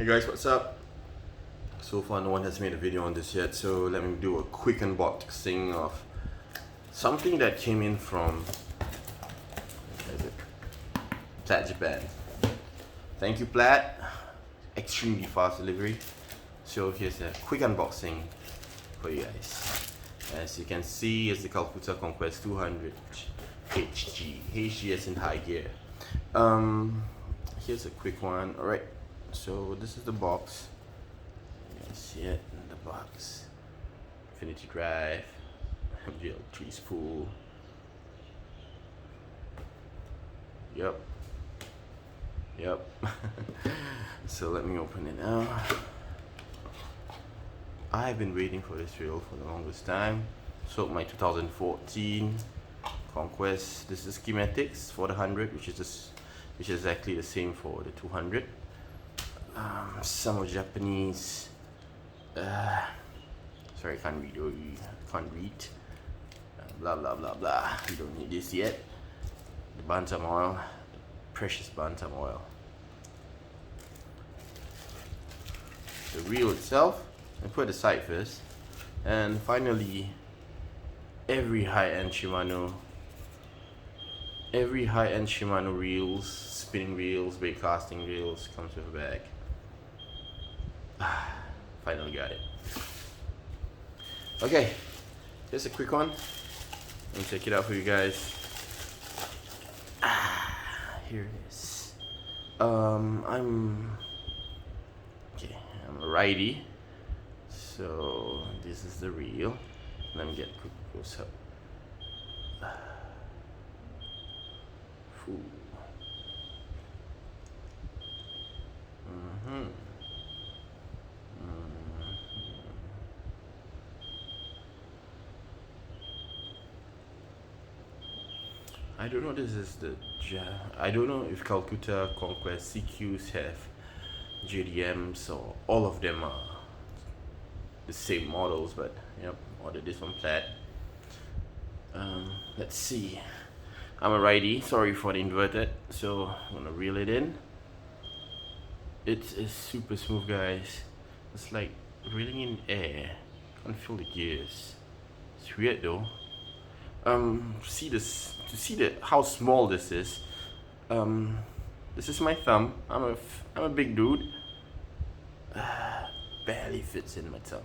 Hey guys, what's up? So far no one has made a video on this yet, so let me do a quick unboxing of something that came in from Plaid Japan. Thank you Plaid, extremely fast delivery. So here's a quick unboxing for you guys. As you can see, it's the Calcutta Conquest 200 HG as in high gear. Here's a quick one. Alright, so this is the box. You can see it in the box. Infinity drive, MGL3 spool. Yep. So let me open it now. I've been waiting for this reel for the longest time. So my 2014 Conquest. This is schematics for the 100, which is exactly the same for the 200. Some of Japanese. Sorry, I can't read. Blah blah blah blah. We don't need this yet. The bantam oil, the precious bantam oil. The reel itself, I put it aside first. And finally, every high-end Shimano reels, spinning reels, bait casting reels comes with a bag. Finally got it. Okay, here's a quick one. Let me check it out for you guys. Here it is. I'm a righty, so this is the reel. Let me get a quick close up. I don't know. This is the I don't know if Calcutta Conquest CQs have JDMs or all of them are the same models, but yep, ordered this from Plaid. Let's see. I'm a righty, sorry for the inverted, so I'm gonna reel it in. It is super smooth, guys. It's like reeling in air. Can't feel the gears. It's weird though. See this, to see how small this is. This is my thumb. I'm a big dude. Barely fits in my thumb.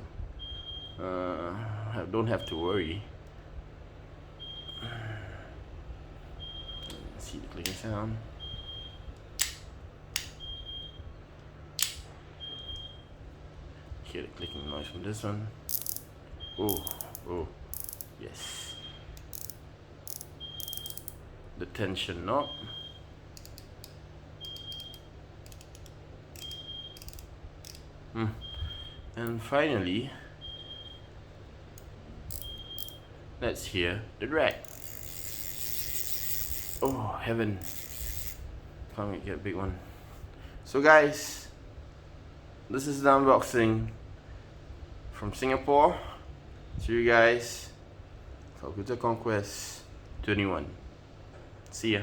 I don't have to worry. See the clicking sound. Hear the clicking noise from this one. Oh, yes. The tension knob. And finally, let's hear the drag. Oh, heaven. Can't get a big one. So guys, this is the unboxing from Singapore. See you guys. Calcutta Conquest 21. See ya.